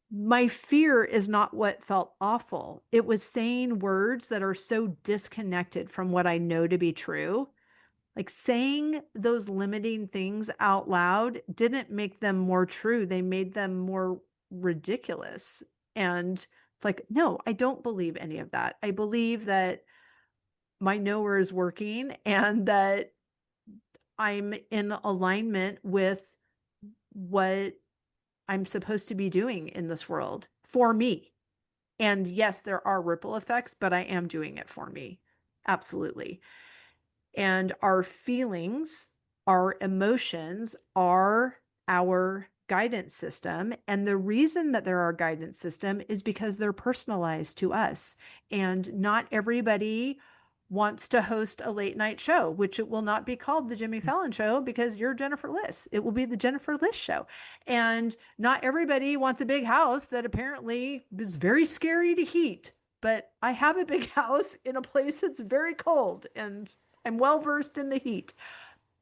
My fear is not what felt awful. It was saying words that are so disconnected from what I know to be true. Like, saying those limiting things out loud didn't make them more true. They made them more ridiculous. And it's like, no, I don't believe any of that. I believe that my knower is working and that I'm in alignment with what I'm supposed to be doing in this world for me. And yes, there are ripple effects, but I am doing it for me. Absolutely. And our feelings, our emotions are our guidance system. And the reason that they're our guidance system is because they're personalized to us. And not everybody wants to host a late night show, which it will not be called the Jimmy Fallon Show because you're Jennifer Liss. It will be the Jennifer Liss Show. And not everybody wants a big house that apparently is very scary to heat. But I have a big house in a place that's very cold, and I'm well versed in the heat.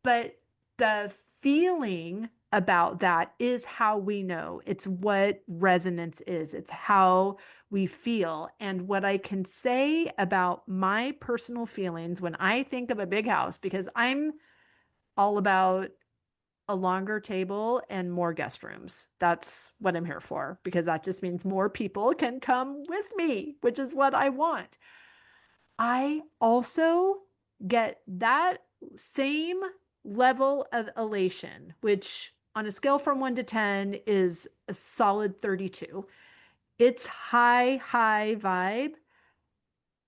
But the feeling about that is how we know. It's what resonance is. It's how we feel. And what I can say about my personal feelings when I think of a big house, because I'm all about a longer table and more guest rooms. That's what I'm here for, because that just means more people can come with me, which is what I want. I also get that same level of elation, which on a scale from 1 to 10 is a solid 32. It's high, high vibe.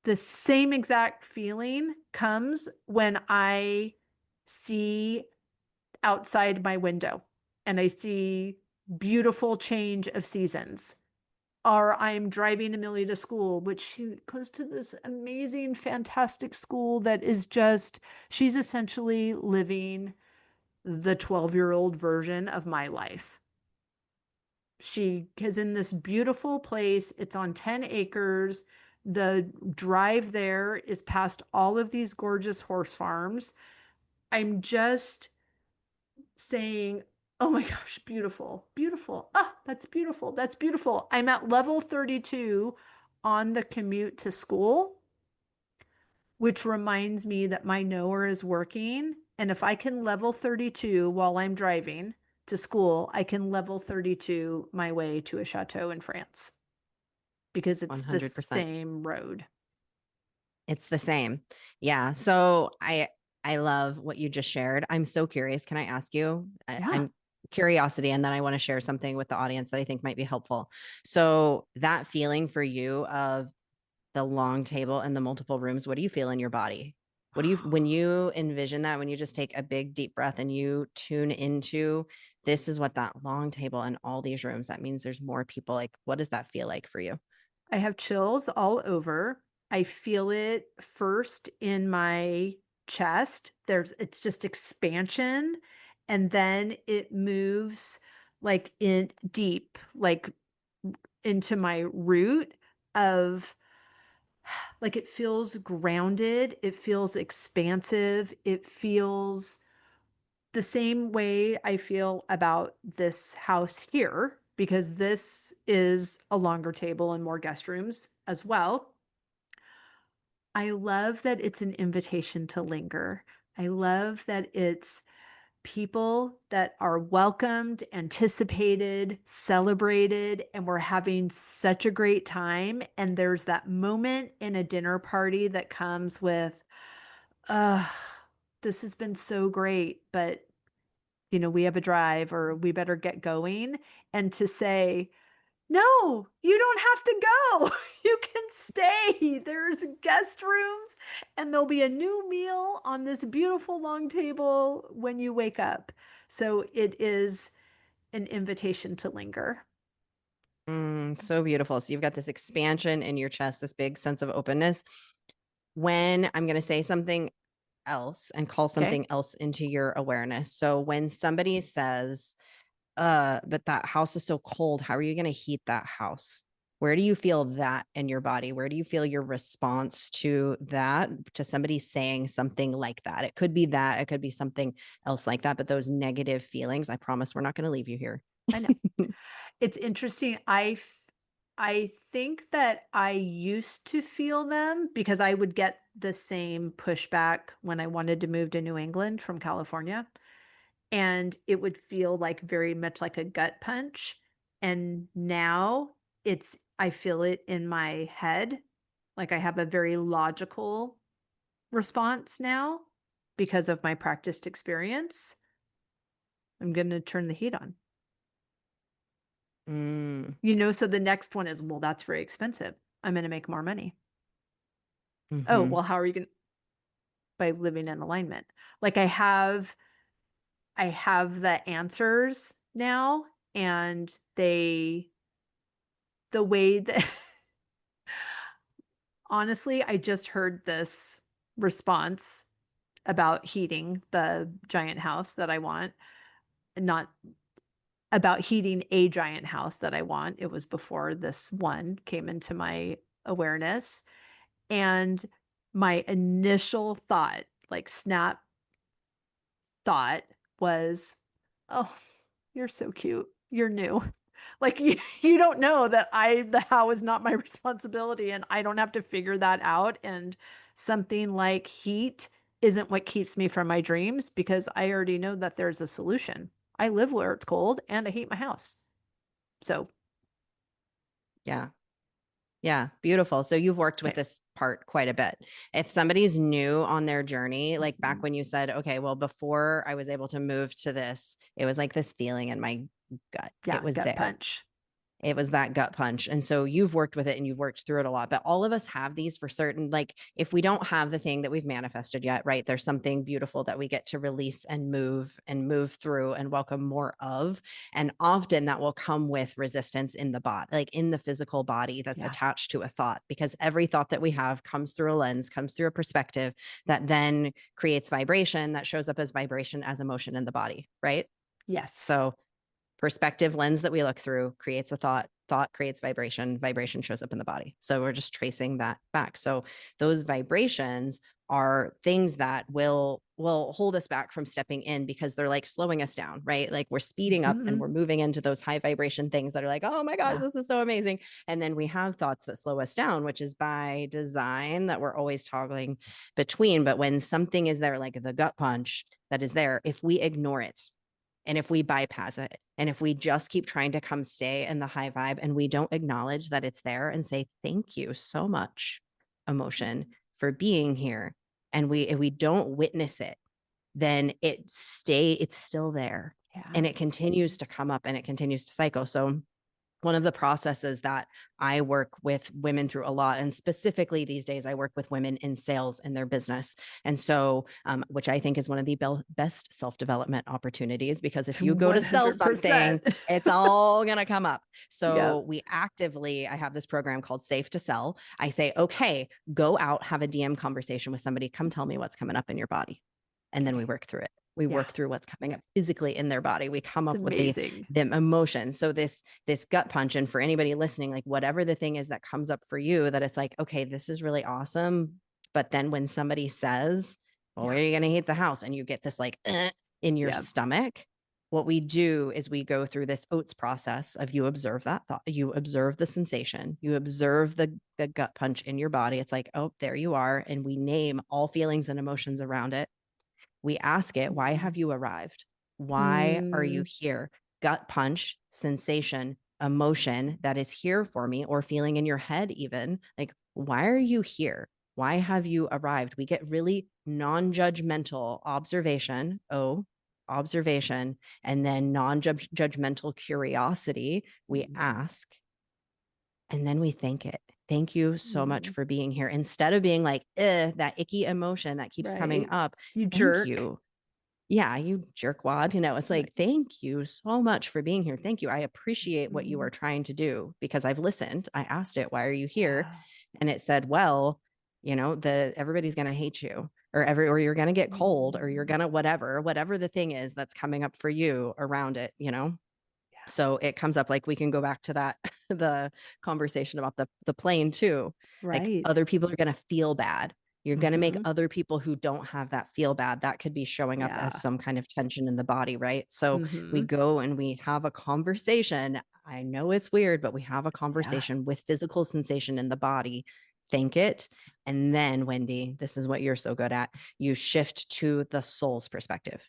The same exact feeling comes when I see outside my window and I see beautiful change of seasons. Or I'm driving Amelia to school, which she goes to this amazing, fantastic school that is just, she's essentially living the 12-year-old version of my life. She is in this beautiful place. It's on 10 acres. The drive there is past all of these gorgeous horse farms. I'm just saying, oh my gosh, beautiful, beautiful. Ah, that's beautiful. That's beautiful. I'm at level 32 on the commute to school, which reminds me that my knower is working. And if I can level 32 while I'm driving to school, I can level 32 my way to a chateau in France because it's the 100%. same road. It's the same. Yeah. So I love what you just shared. I'm so curious. Can I ask you? I'm curiosity, and then I want to share something with the audience that I think might be helpful. So that feeling for you of the long table and the multiple rooms, what do you feel in your body? What do you, when you envision that, when you just take a big deep breath and you tune into, this is what that long table and all these rooms, that means there's more people. Like, what does that feel like for you? I have chills all over. I feel it first in my chest. It's just expansion. And then it moves like in deep, like into my root of like it feels grounded, it feels expansive, it feels the same way I feel about this house here, because this is a longer table and more guest rooms as well. I love that it's an invitation to linger. I love that it's people that are welcomed, anticipated, celebrated, and we're having such a great time. And there's that moment in a dinner party that comes with, this has been so great, but we have a drive or we better get going. And to say, no, you don't have to go. You can stay. There's guest rooms and there'll be a new meal on this beautiful long table when you wake up. So it is an invitation to linger. So beautiful. So you've got this expansion in your chest, this big sense of openness. When I'm going to say something else and call something else into your awareness. So when somebody says, but that house is so cold, how are you going to heat that house? Where do you feel that in your body? Where do you feel your response to that, to somebody saying something like that? It could be that, it could be something else like that, but those negative feelings, I promise we're not going to leave you here. I know. It's interesting. I think that I used to feel them because I would get the same pushback when I wanted to move to New England from California. And it would feel like very much like a gut punch. And now I feel it in my head. Like I have a very logical response now because of my practiced experience. I'm going to turn the heat on. So the next one is, well, that's very expensive. I'm going to make more money. Oh, well, how are you going to? By living in alignment. Like I have the answers now, and the way that honestly, I just heard this response about heating the giant house that I want, not about heating a giant house that I want. It was before this one came into my awareness. And my initial thought, like snap thought, was, oh, you're so cute. You're new. Like you don't know that the how is not my responsibility and I don't have to figure that out. And something like heat isn't what keeps me from my dreams because I already know that there's a solution. I live where it's cold and I hate my house. So. Yeah. Beautiful. So you've worked with this part quite a bit. If somebody's new on their journey, like back when you said, okay, well, before I was able to move to this, it was like this feeling in my gut. Yeah, it was gut there. punch. It was that gut punch. And so you've worked with it and you've worked through it a lot, but all of us have these for certain. Like if we don't have the thing that we've manifested yet, right? There's something beautiful that we get to release and move through and welcome more of. And often that will come with resistance in the body, like in the physical body that's attached to a thought, because every thought that we have comes through a lens, comes through a perspective that then creates vibration that shows up as vibration as emotion in the body, right? Yes. So perspective lens that we look through creates a thought creates vibration shows up in the body. So we're just tracing that back. So those vibrations are things that will hold us back from stepping in because they're like slowing us down, right? Like we're speeding up and we're moving into those high vibration things that are like, oh my gosh, this is so amazing. And then we have thoughts that slow us down, which is by design that we're always toggling between. But when something is there, like the gut punch that is there, if we ignore it, and if we bypass it, and if we just keep trying to come stay in the high vibe and we don't acknowledge that it's there and say, thank you so much, emotion, for being here. And we don't witness it, then it's still there. And it continues to come up and it continues to cycle. So one of the processes that I work with women through a lot, and specifically these days, I work with women in sales in their business. And so, which I think is one of the best self-development opportunities, because if you go to sell something, 100%. it's all going to come up. So Yep. I have this program called Safe to Sell. I say, okay, go out, have a DM conversation with somebody. Come tell me what's coming up in your body. And then we work through it. We work through what's coming up physically in their body. We come up with the emotions. So this gut punch, and for anybody listening, like whatever the thing is that comes up for you, that it's like, okay, this is really awesome. But then when somebody says, well, where are you going to heat the house? And you get this like in your stomach, what we do is we go through this OATS process of you observe that thought, you observe the sensation, you observe the gut punch in your body. It's like, oh, there you are. And we name all feelings and emotions around it. We ask it, why have you arrived? Why are you here? Gut punch, sensation, emotion that is here for me, or feeling in your head even, like, why are you here? Why have you arrived? We get really non-judgmental observation, observation, and then non-judgmental curiosity. We ask, and then we thank it. Thank you so much for being here. Instead of being like, that icky emotion that keeps coming up. You jerk. Thank you. Yeah, you jerkwad. It's like, thank you so much for being here. Thank you. I appreciate what you are trying to do, because I've listened. I asked it, why are you here? And it said, well, everybody's going to hate you, or you're going to get cold, or you're going to whatever the thing is that's coming up for you around it, So it comes up, like, we can go back to that, the conversation about the plane too. Like, other people are going to feel bad. You're going to make other people who don't have that feel bad. That could be showing up as some kind of tension in the body, right? So we go and we have a conversation. I know it's weird, but we have a conversation with physical sensation in the body. Thank it. And then, Wendy, this is what you're so good at. You shift to the soul's perspective,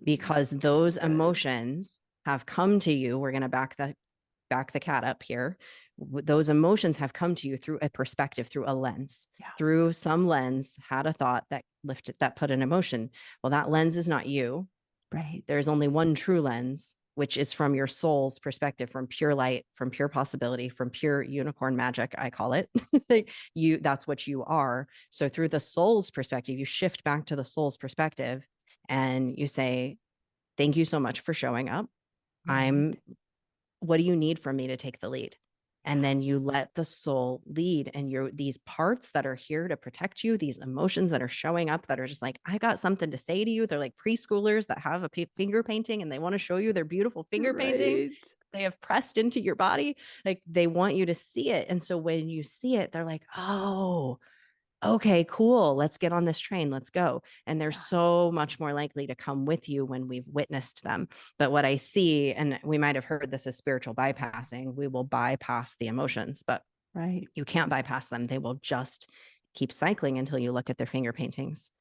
because those emotions have come to you. We're going to back the cat up here. Those emotions have come to you through a perspective, through a lens, through some lens, had a thought that lifted, that put an emotion. Well, that lens is not you. Right. There's only one true lens, which is from your soul's perspective, from pure light, from pure possibility, from pure unicorn magic, I call it. That's what you are. So through the soul's perspective, you shift back to the soul's perspective and you say, thank you so much for showing up. What do you need from me to take the lead? And then you let the soul lead, and these parts that are here to protect you, these emotions that are showing up that are just like, I got something to say to you. They're like preschoolers that have a finger painting and they want to show you their beautiful finger painting they have pressed into your body. Like, they want you to see it. And so when you see it, they're like, oh, okay, cool. Let's get on this train. Let's go. And they're so much more likely to come with you when we've witnessed them. But what I see, and we might have heard this as spiritual bypassing, we will bypass the emotions, but you can't bypass them. They will just keep cycling until you look at their finger paintings.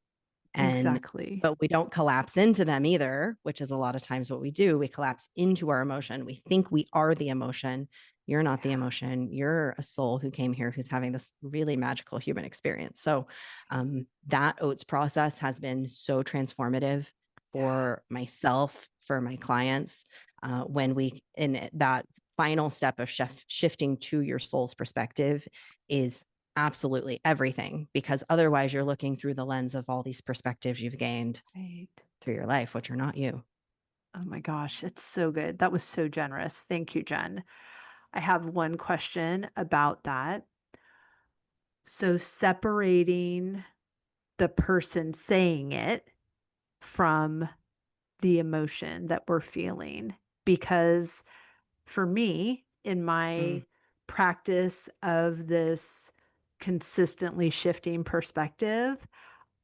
But we don't collapse into them either, which is a lot of times what we do. We collapse into our emotion. We think we are the emotion. You're not the emotion. You're a soul who came here, who's having this really magical human experience. So that OATS process has been so transformative for myself, for my clients, when we, in that final step of shifting to your soul's perspective, is absolutely everything, because otherwise you're looking through the lens of all these perspectives you've gained through your life, which are not you. Oh my gosh, it's so good. That was so generous. Thank you, Jen. I have one question about that. So separating the person saying it from the emotion that we're feeling, because for me, in my practice of this consistently shifting perspective,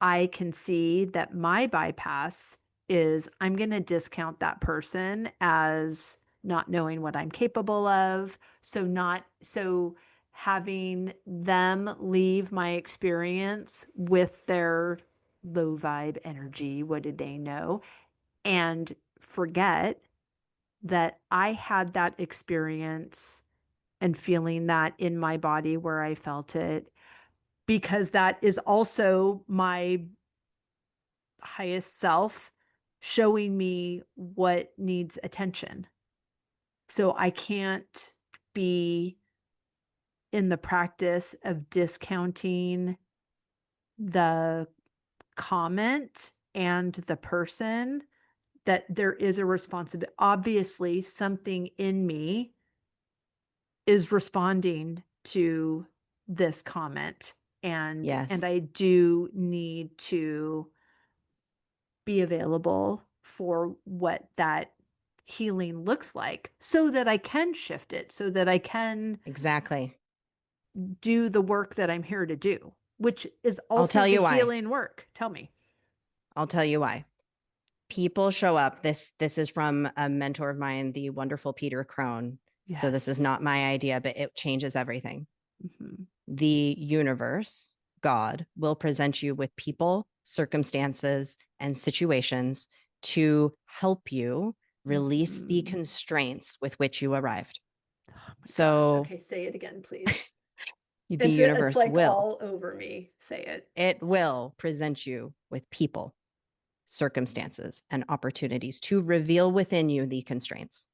I can see that my bypass is I'm going to discount that person as not knowing what I'm capable of. So having them leave my experience with their low vibe energy. What did they know? And forget that I had that experience and feeling that in my body where I felt it, because that is also my highest self showing me what needs attention. So I can't be in the practice of discounting the comment and the person, that there is a responsibility. Obviously, something in me is responding to this comment, and Yes. I do need to be available for what that healing looks like, so that I can shift it, so that I can Exactly. do the work that I'm here to do, which is I'll also tell the you why. healing work. Tell me. I'll tell you why. People show up. This is from a mentor of mine, the wonderful Peter Crone. So this is Yes. not my idea, but it changes everything. Mhm. The universe, God, will present you with people, circumstances, and situations to help you release the Mhm. constraints with which you arrived. Oh my gosh. So Okay, say it again, please. the It's universe like will, all over me. Say it. it will present you with people, circumstances, and opportunities to reveal within you the constraints.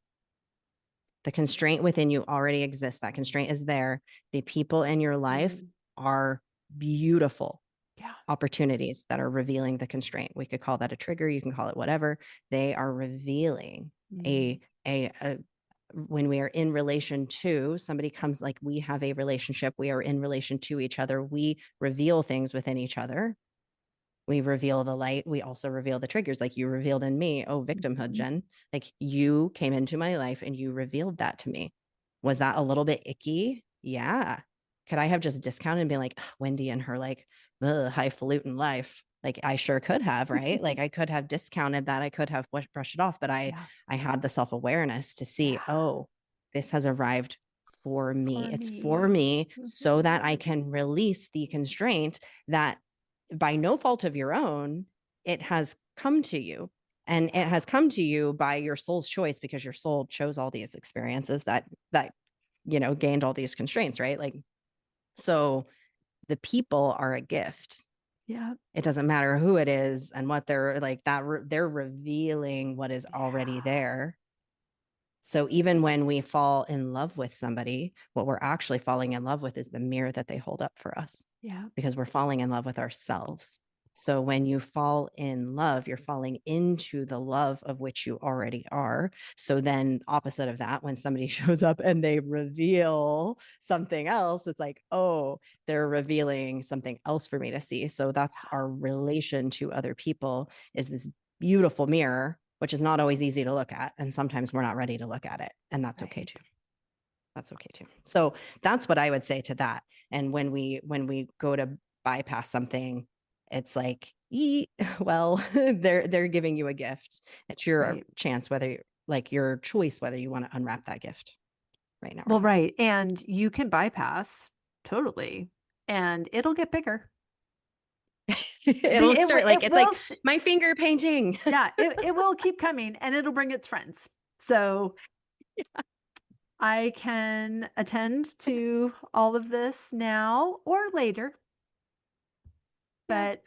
The constraint within you already exists. That constraint is there. The people in your life are beautiful Yeah. opportunities that are revealing the constraint. We could call that a trigger. You can call it whatever. They are revealing a when we are in relation to somebody comes, like we have a relationship, we are in relation to each other. We reveal things within each other. We reveal the light. We also reveal the triggers, like you revealed in me. Oh, victimhood, Jen. Like you came into my life and you revealed that to me. Was that a little bit icky? Yeah. Could I have just discounted and been like, Wendy and her like highfalutin life? Like I sure could have, right? Like I could have discounted that. I could have brushed it off, but I had the self-awareness to see, oh, this has arrived for me. It's for me so that I can release the constraint that by no fault of your own, it has come to you. And it has come to you by your soul's choice, because your soul chose all these experiences that gained all these constraints, right? Like, so the people are a gift. Yeah. It doesn't matter who it is and what they're like, that they're revealing what is already there. So even when we fall in love with somebody, what we're actually falling in love with is the mirror that they hold up for us. Yeah. Because we're falling in love with ourselves. So when you fall in love, you're falling into the love of which you already are. So then opposite of that, when somebody shows up and they reveal something else, it's like, oh, they're revealing something else for me to see. So that's our relation to other people, is this beautiful mirror, which is not always easy to look at. And sometimes we're not ready to look at it. And that's okay too. That's okay too. So that's what I would say to that. And when we go to bypass something, it's like, well, they're giving you a gift. It's your chance, whether like your choice, whether you want to unwrap that gift right now. Well, right. And you can bypass totally, and it'll get bigger. It'll start like, it's like my finger painting. Yeah, it will keep coming, and it'll bring its friends. So I can attend to all of this now or later, but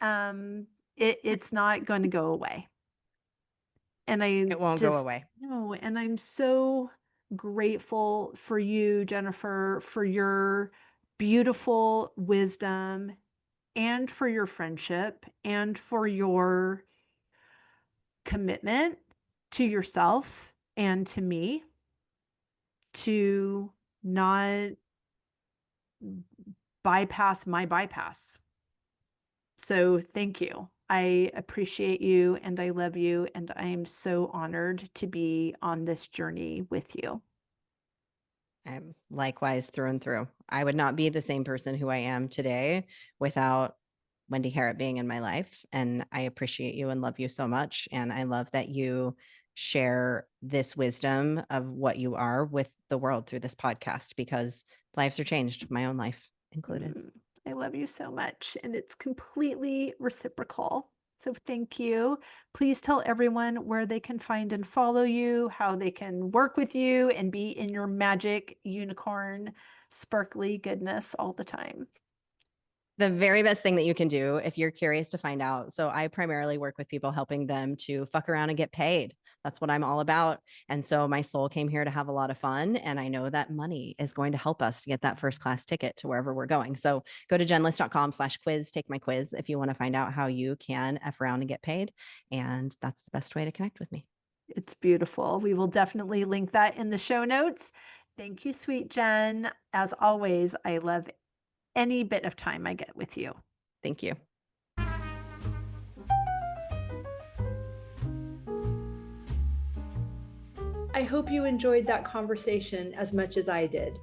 it's not going to go away. And it won't go away. No, and I'm so grateful for you, Jennifer, for your beautiful wisdom, and for your friendship, and for your commitment to yourself and to me, to not bypass my bypass. So thank you. I appreciate you, and I love you, and I'm so honored to be on this journey with you. I'm likewise through and through. I would not be the same person who I am today without Wendy Harrop being in my life. And I appreciate you and love you so much. And I love that you share this wisdom of what you are with the world through this podcast, because lives are changed, my own life included. I love you so much, and it's completely reciprocal. So thank you. Please tell everyone where they can find and follow you, how they can work with you and be in your magic unicorn sparkly goodness all the time. The very best thing that you can do if you're curious to find out. So I primarily work with people, helping them to fuck around and get paid. That's what I'm all about. And so my soul came here to have a lot of fun. And I know that money is going to help us to get that first class ticket to wherever we're going. So go to jenliss.com/quiz, take my quiz if you want to find out how you can F around and get paid. And that's the best way to connect with me. It's beautiful. We will definitely link that in the show notes. Thank you, sweet Jen. As always, I love any bit of time I get with you. Thank you. I hope you enjoyed that conversation as much as I did.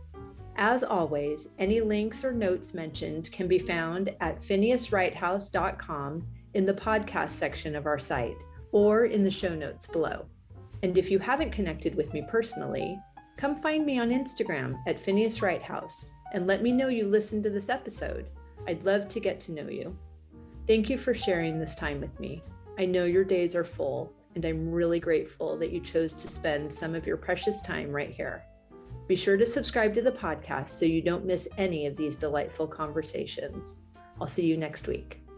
As always, any links or notes mentioned can be found at phineaswrighthouse.com in the podcast section of our site or in the show notes below. And if you haven't connected with me personally, come find me on Instagram at Phineas Wrighthouse and let me know you listened to this episode. I'd love to get to know you. Thank you for sharing this time with me. I know your days are full, and I'm really grateful that you chose to spend some of your precious time right here. Be sure to subscribe to the podcast so you don't miss any of these delightful conversations. I'll see you next week.